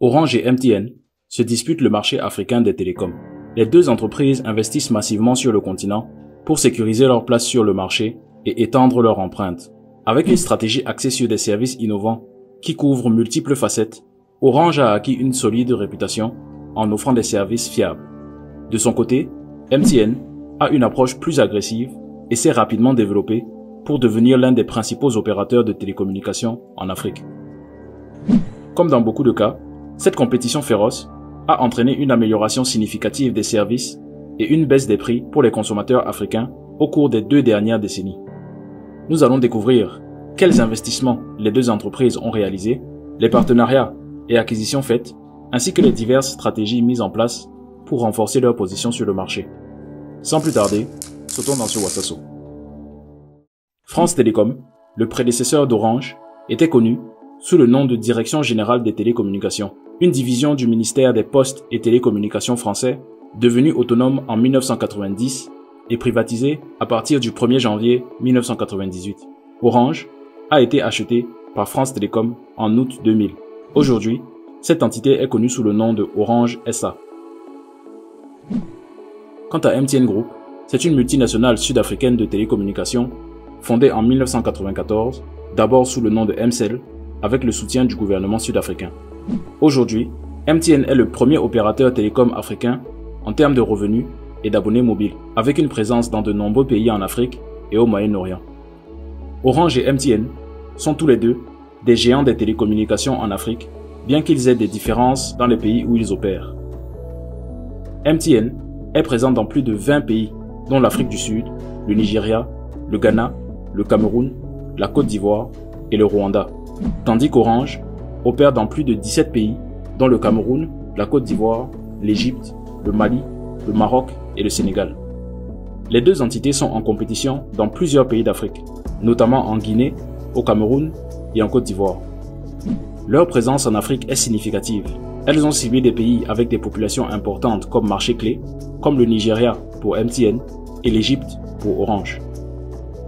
Orange et MTN se disputent le marché africain des télécoms. Les deux entreprises investissent massivement sur le continent pour sécuriser leur place sur le marché et étendre leur empreinte. Avec une stratégie axée sur des services innovants qui couvrent multiples facettes, Orange a acquis une solide réputation en offrant des services fiables. De son côté, MTN a une approche plus agressive et s'est rapidement développée pour devenir l'un des principaux opérateurs de télécommunications en Afrique. Comme dans beaucoup de cas, cette compétition féroce a entraîné une amélioration significative des services et une baisse des prix pour les consommateurs africains au cours des 2 dernières décennies. Nous allons découvrir quels investissements les deux entreprises ont réalisés, les partenariats et acquisitions faites, ainsi que les diverses stratégies mises en place pour renforcer leur position sur le marché. Sans plus tarder, sautons dans ce Wasasso. France Télécom, le prédécesseur d'Orange, était connu sous le nom de Direction Générale des Télécommunications, une division du ministère des Postes et Télécommunications français, devenue autonome en 1990 et privatisée à partir du 1er janvier 1998. Orange a été acheté par France Télécom en août 2000. Aujourd'hui, cette entité est connue sous le nom de Orange SA. Quant à MTN Group, c'est une multinationale sud-africaine de télécommunications fondée en 1994, d'abord sous le nom de Mcell, avec le soutien du gouvernement sud-africain. Aujourd'hui, MTN est le premier opérateur télécom africain en termes de revenus et d'abonnés mobiles, avec une présence dans de nombreux pays en Afrique et au Moyen-Orient. Orange et MTN sont tous les deux des géants des télécommunications en Afrique, bien qu'ils aient des différences dans les pays où ils opèrent. MTN est présent dans plus de 20 pays, dont l'Afrique du Sud, le Nigeria, le Ghana, le Cameroun, la Côte d'Ivoire et le Rwanda, tandis qu'Orange opère dans plus de 17 pays, dont le Cameroun, la Côte d'Ivoire, l'Égypte, le Mali, le Maroc et le Sénégal. Les deux entités sont en compétition dans plusieurs pays d'Afrique, notamment en Guinée, au Cameroun et en Côte d'Ivoire. Leur présence en Afrique est significative. Elles ont ciblé des pays avec des populations importantes comme marché clé, comme le Nigeria pour MTN et l'Égypte pour Orange.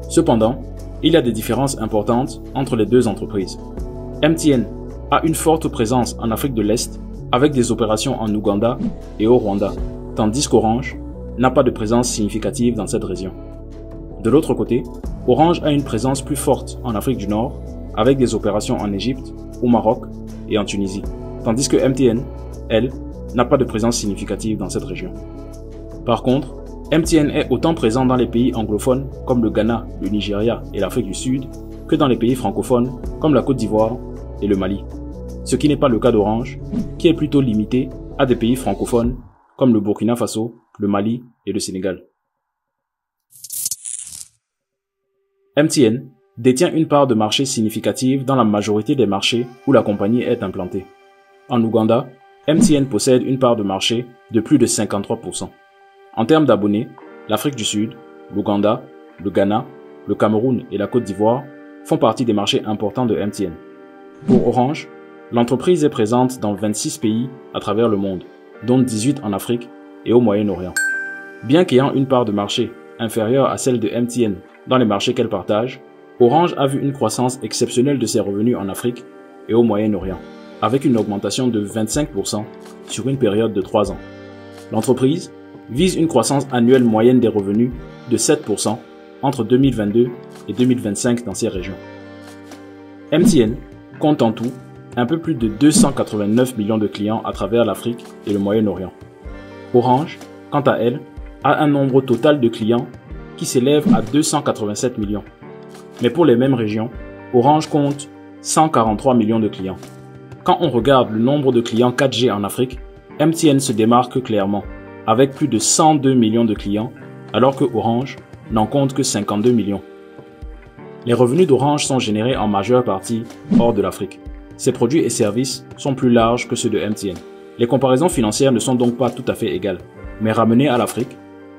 Cependant, il y a des différences importantes entre les deux entreprises. MTN a une forte présence en Afrique de l'Est avec des opérations en Ouganda et au Rwanda, tandis qu'Orange n'a pas de présence significative dans cette région. De l'autre côté, Orange a une présence plus forte en Afrique du Nord avec des opérations en Égypte, au Maroc et en Tunisie, tandis que MTN, elle, n'a pas de présence significative dans cette région. Par contre, MTN est autant présent dans les pays anglophones comme le Ghana, le Nigeria et l'Afrique du Sud que dans les pays francophones comme la Côte d'Ivoire et le Mali. Ce qui n'est pas le cas d'Orange, qui est plutôt limité à des pays francophones comme le Burkina Faso, le Mali et le Sénégal. MTN détient une part de marché significative dans la majorité des marchés où la compagnie est implantée. En Ouganda, MTN possède une part de marché de plus de 53%. En termes d'abonnés, l'Afrique du Sud, l'Ouganda, le Ghana, le Cameroun et la Côte d'Ivoire font partie des marchés importants de MTN. Pour Orange, l'entreprise est présente dans 26 pays à travers le monde, dont 18 en Afrique et au Moyen-Orient. Bien qu'ayant une part de marché inférieure à celle de MTN dans les marchés qu'elle partage, Orange a vu une croissance exceptionnelle de ses revenus en Afrique et au Moyen-Orient, avec une augmentation de 25% sur une période de 3 ans. L'entreprise vise une croissance annuelle moyenne des revenus de 7% entre 2022 et 2025 dans ces régions. MTN compte en tout un peu plus de 289 millions de clients à travers l'Afrique et le Moyen-Orient. Orange, quant à elle, a un nombre total de clients qui s'élève à 287 millions. Mais pour les mêmes régions, Orange compte 143 millions de clients. Quand on regarde le nombre de clients 4G en Afrique, MTN se démarque clairement, avec plus de 102 millions de clients, alors que Orange n'en compte que 52 millions. Les revenus d'Orange sont générés en majeure partie hors de l'Afrique. Ses produits et services sont plus larges que ceux de MTN. Les comparaisons financières ne sont donc pas tout à fait égales. Mais ramenées à l'Afrique,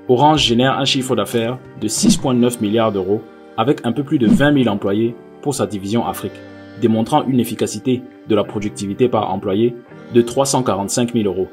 Orange génère un chiffre d'affaires de 6,9 milliards d'euros avec un peu plus de 20 000 employés pour sa division Afrique, démontrant une efficacité de la productivité par employé de 345 000 euros.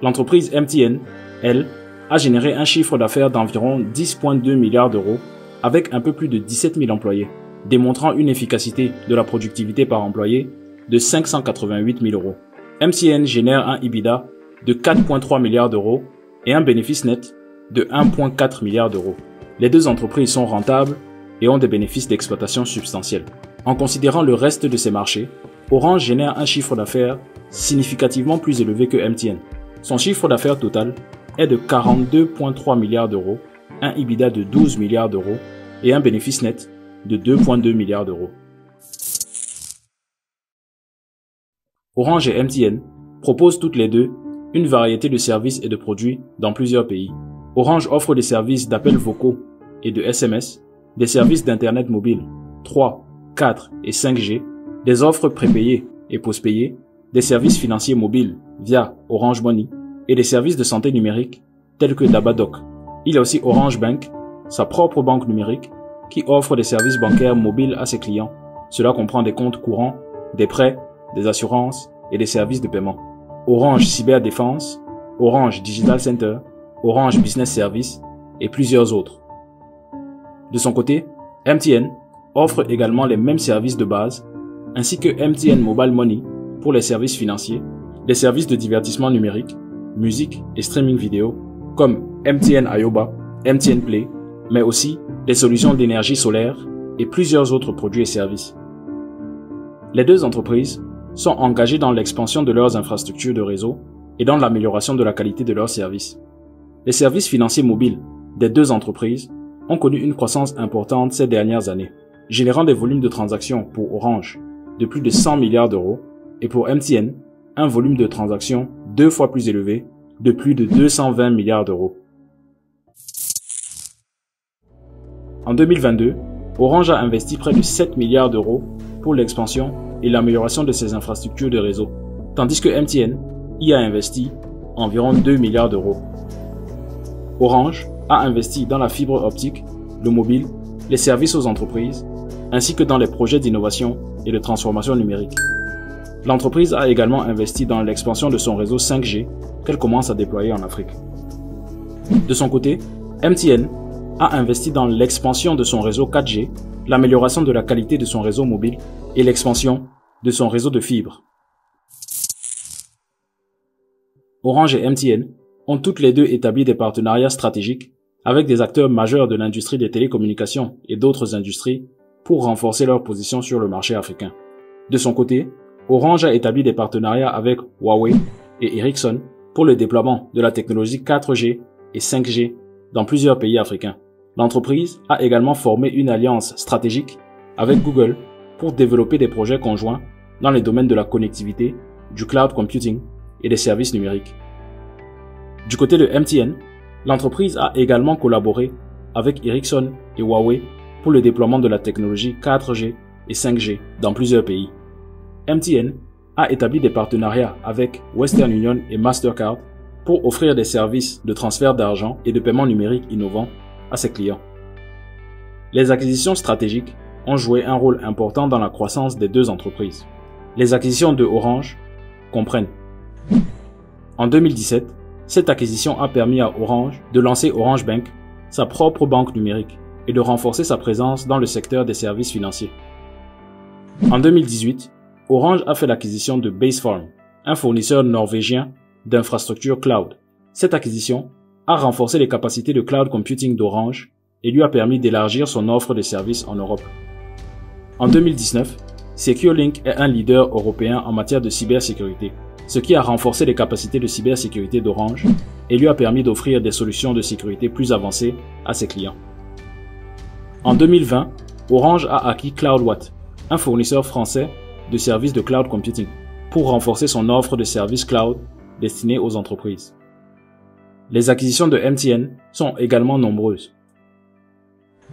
L'entreprise MTN, elle, a généré un chiffre d'affaires d'environ 10,2 milliards d'euros avec un peu plus de 17 000 employés, démontrant une efficacité de la productivité par employé de 588 000 euros. MTN génère un EBITDA de 4,3 milliards d'euros et un bénéfice net de 1,4 milliard d'euros. Les deux entreprises sont rentables et ont des bénéfices d'exploitation substantiels. En considérant le reste de ces marchés, Orange génère un chiffre d'affaires significativement plus élevé que MTN. Son chiffre d'affaires total est de 42,3 milliards d'euros, un EBITDA de 12 milliards d'euros et un bénéfice net de 2,2 milliards d'euros. Orange et MTN proposent toutes les deux une variété de services et de produits dans plusieurs pays. Orange offre des services d'appels vocaux et de SMS, des services d'Internet mobile 3, 4 et 5G, des offres prépayées et postpayées, des services financiers mobiles via Orange Money et des services de santé numérique tels que Dabadoc. Il y a aussi Orange Bank, sa propre banque numérique, qui offre des services bancaires mobiles à ses clients. Cela comprend des comptes courants, des prêts, des assurances et des services de paiement. Orange Cyberdéfense, Orange Digital Center, Orange Business Service et plusieurs autres. De son côté, MTN offre également les mêmes services de base, ainsi que MTN Mobile Money pour les services financiers, les services de divertissement numérique, musique et streaming vidéo, comme MTN Ayoba, MTN Play, mais aussi des solutions d'énergie solaire et plusieurs autres produits et services. Les deux entreprises sont engagées dans l'expansion de leurs infrastructures de réseau et dans l'amélioration de la qualité de leurs services. Les services financiers mobiles des deux entreprises ont connu une croissance importante ces dernières années, générant des volumes de transactions pour Orange de plus de 100 milliards d'euros et pour MTN, un volume de transactions 2 fois plus élevé de plus de 220 milliards d'euros. En 2022, Orange a investi près de 7 milliards d'euros pour l'expansion et l'amélioration de ses infrastructures de réseau, tandis que MTN y a investi environ 2 milliards d'euros. Orange a investi dans la fibre optique, le mobile, les services aux entreprises, ainsi que dans les projets d'innovation et de transformation numérique. L'entreprise a également investi dans l'expansion de son réseau 5G qu'elle commence à déployer en Afrique. De son côté, MTN a investi dans l'expansion de son réseau 4G, l'amélioration de la qualité de son réseau mobile et l'expansion de son réseau de fibres. Orange et MTN ont toutes les deux établi des partenariats stratégiques avec des acteurs majeurs de l'industrie des télécommunications et d'autres industries pour renforcer leur position sur le marché africain. De son côté, Orange a établi des partenariats avec Huawei et Ericsson pour le déploiement de la technologie 4G et 5G dans plusieurs pays africains. L'entreprise a également formé une alliance stratégique avec Google pour développer des projets conjoints dans les domaines de la connectivité, du cloud computing et des services numériques. Du côté de MTN, l'entreprise a également collaboré avec Ericsson et Huawei pour le déploiement de la technologie 4G et 5G dans plusieurs pays. MTN a établi des partenariats avec Western Union et Mastercard pour offrir des services de transfert d'argent et de paiement numérique innovants à ses clients. Les acquisitions stratégiques ont joué un rôle important dans la croissance des deux entreprises. Les acquisitions de Orange comprennent: en 2017, cette acquisition a permis à Orange de lancer Orange Bank, sa propre banque numérique, et de renforcer sa présence dans le secteur des services financiers. En 2018, Orange a fait l'acquisition de Basefarm, un fournisseur norvégien d'infrastructures cloud. Cette acquisition a renforcé les capacités de cloud computing d'Orange et lui a permis d'élargir son offre de services en Europe. En 2019, SecureLink est un leader européen en matière de cybersécurité, ce qui a renforcé les capacités de cybersécurité d'Orange et lui a permis d'offrir des solutions de sécurité plus avancées à ses clients. En 2020, Orange a acquis CloudWatt, un fournisseur français de services de cloud computing, pour renforcer son offre de services cloud destinés aux entreprises. Les acquisitions de MTN sont également nombreuses.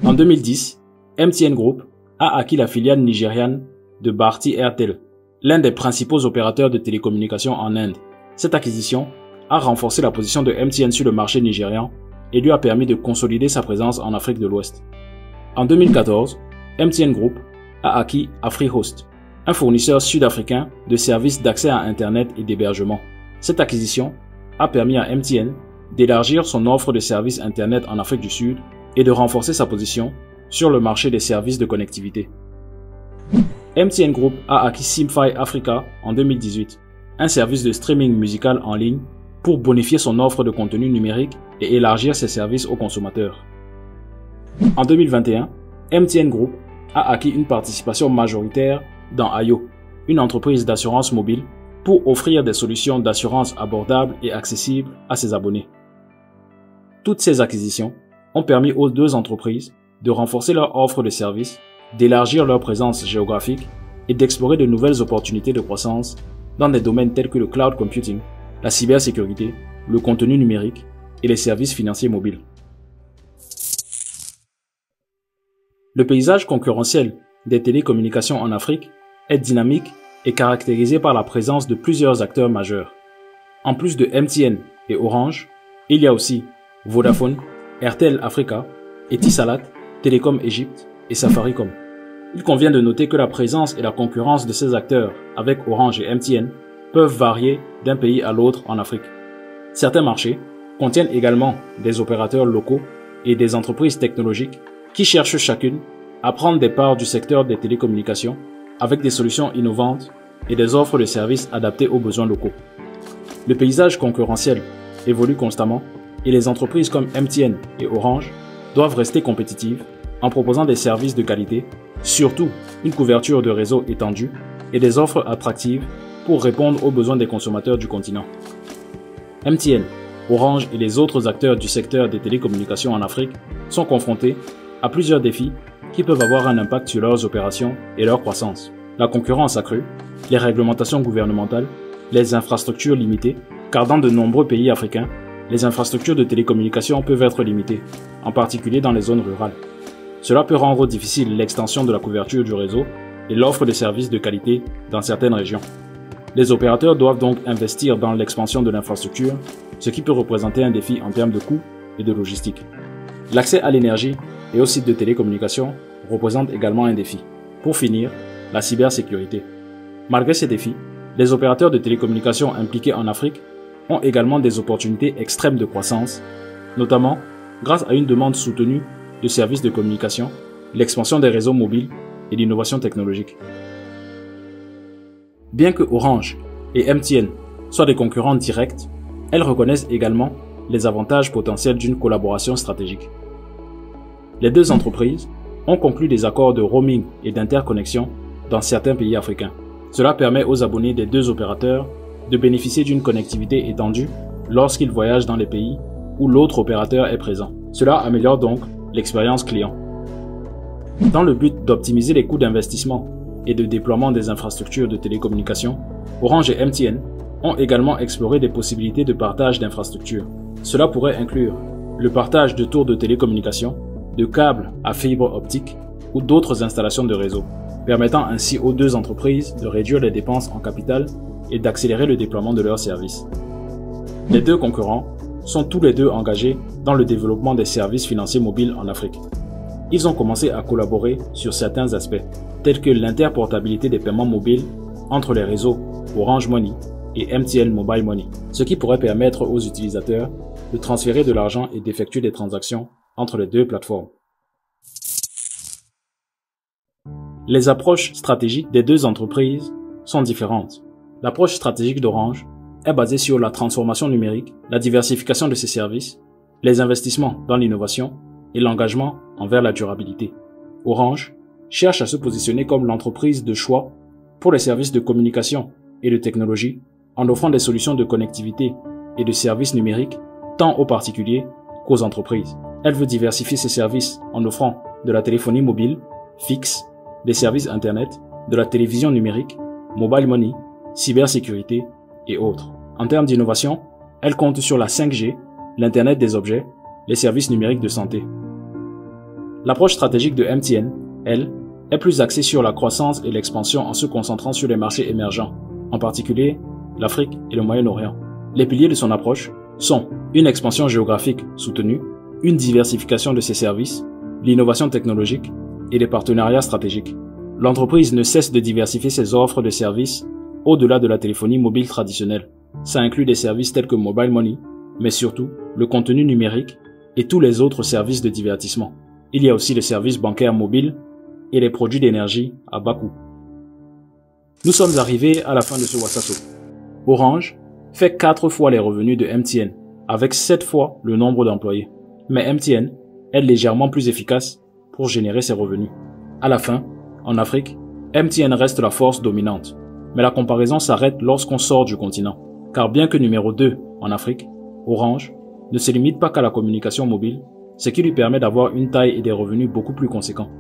En 2010, MTN Group a acquis la filiale nigériane de Bharti Airtel, l'un des principaux opérateurs de télécommunications en Inde. Cette acquisition a renforcé la position de MTN sur le marché nigérian et lui a permis de consolider sa présence en Afrique de l'Ouest. En 2014, MTN Group a acquis AfriHost, un fournisseur sud-africain de services d'accès à Internet et d'hébergement. Cette acquisition a permis à MTN d'élargir son offre de services Internet en Afrique du Sud et de renforcer sa position sur le marché des services de connectivité. MTN Group a acquis Simfy Africa en 2018, un service de streaming musical en ligne pour bonifier son offre de contenu numérique et élargir ses services aux consommateurs. En 2021, MTN Group a acquis une participation majoritaire dans Ayo, une entreprise d'assurance mobile, pour offrir des solutions d'assurance abordables et accessibles à ses abonnés. Toutes ces acquisitions ont permis aux deux entreprises de renforcer leur offre de services, d'élargir leur présence géographique et d'explorer de nouvelles opportunités de croissance dans des domaines tels que le cloud computing, la cybersécurité, le contenu numérique et les services financiers mobiles. Le paysage concurrentiel des télécommunications en Afrique est dynamique et caractérisé par la présence de plusieurs acteurs majeurs. En plus de MTN et Orange, il y a aussi Vodafone, Airtel Africa, Etisalat, Telecom Egypte et Safaricom. Il convient de noter que la présence et la concurrence de ces acteurs avec Orange et MTN peuvent varier d'un pays à l'autre en Afrique. Certains marchés contiennent également des opérateurs locaux et des entreprises technologiques qui cherchent chacune à prendre des parts du secteur des télécommunications avec des solutions innovantes et des offres de services adaptées aux besoins locaux. Le paysage concurrentiel évolue constamment et les entreprises comme MTN et Orange doivent rester compétitives en proposant des services de qualité, surtout une couverture de réseau étendue et des offres attractives pour répondre aux besoins des consommateurs du continent. MTN, Orange et les autres acteurs du secteur des télécommunications en Afrique sont confrontés à plusieurs défis qui peuvent avoir un impact sur leurs opérations et leur croissance. La concurrence accrue, les réglementations gouvernementales, les infrastructures limitées, car dans de nombreux pays africains, les infrastructures de télécommunications peuvent être limitées, en particulier dans les zones rurales. Cela peut rendre difficile l'extension de la couverture du réseau et l'offre de services de qualité dans certaines régions. Les opérateurs doivent donc investir dans l'expansion de l'infrastructure, ce qui peut représenter un défi en termes de coûts et de logistique. L'accès à l'énergie et aux sites de télécommunications représente également un défi. Pour finir, la cybersécurité. Malgré ces défis, les opérateurs de télécommunications impliqués en Afrique ont également des opportunités extrêmes de croissance, notamment grâce à une demande soutenue de services de communication, l'expansion des réseaux mobiles et l'innovation technologique. Bien que Orange et MTN soient des concurrents directs, elles reconnaissent également les avantages potentiels d'une collaboration stratégique. Les deux entreprises ont conclu des accords de roaming et d'interconnexion dans certains pays africains. Cela permet aux abonnés des deux opérateurs de bénéficier d'une connectivité étendue lorsqu'ils voyagent dans les pays où l'autre opérateur est présent. Cela améliore donc l'expérience client. Dans le but d'optimiser les coûts d'investissement et de déploiement des infrastructures de télécommunications, Orange et MTN ont également exploré des possibilités de partage d'infrastructures. Cela pourrait inclure le partage de tours de télécommunications, de câbles à fibre optique ou d'autres installations de réseau, permettant ainsi aux deux entreprises de réduire les dépenses en capital et d'accélérer le déploiement de leurs services. Les deux concurrents sont tous les deux engagés dans le développement des services financiers mobiles en Afrique. Ils ont commencé à collaborer sur certains aspects, tels que l'interportabilité des paiements mobiles entre les réseaux Orange Money et MTN Mobile Money, ce qui pourrait permettre aux utilisateurs de transférer de l'argent et d'effectuer des transactions entre les deux plateformes. Les approches stratégiques des deux entreprises sont différentes. L'approche stratégique d'Orange est basée sur la transformation numérique, la diversification de ses services, les investissements dans l'innovation et l'engagement envers la durabilité. Orange cherche à se positionner comme l'entreprise de choix pour les services de communication et de technologie en offrant des solutions de connectivité et de services numériques tant aux particuliers qu'aux entreprises. Elle veut diversifier ses services en offrant de la téléphonie mobile, fixe, des services Internet, de la télévision numérique, mobile money, cybersécurité et autres. En termes d'innovation, elle compte sur la 5G, l'Internet des objets, les services numériques de santé. L'approche stratégique de MTN, elle, est plus axée sur la croissance et l'expansion en se concentrant sur les marchés émergents, en particulier l'Afrique et le Moyen-Orient. Les piliers de son approche sont une expansion géographique soutenue, une diversification de ses services, l'innovation technologique et les partenariats stratégiques. L'entreprise ne cesse de diversifier ses offres de services au-delà de la téléphonie mobile traditionnelle. Ça inclut des services tels que Mobile Money, mais surtout le contenu numérique et tous les autres services de divertissement. Il y a aussi les services bancaires mobiles et les produits d'énergie à bas coût. Nous sommes arrivés à la fin de ce Wassasso. Orange fait 4 fois les revenus de MTN, avec 7 fois le nombre d'employés. Mais MTN est légèrement plus efficace pour générer ses revenus. À la fin, en Afrique, MTN reste la force dominante. Mais la comparaison s'arrête lorsqu'on sort du continent. Car bien que numéro 2 en Afrique, Orange ne se limite pas qu'à la communication mobile, ce qui lui permet d'avoir une taille et des revenus beaucoup plus conséquents.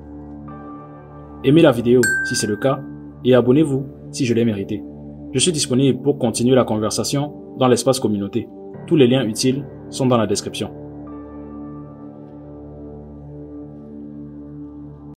Aimez la vidéo si c'est le cas et abonnez-vous si je l'ai mérité. Je suis disponible pour continuer la conversation dans l'espace communauté. Tous les liens utiles sont dans la description.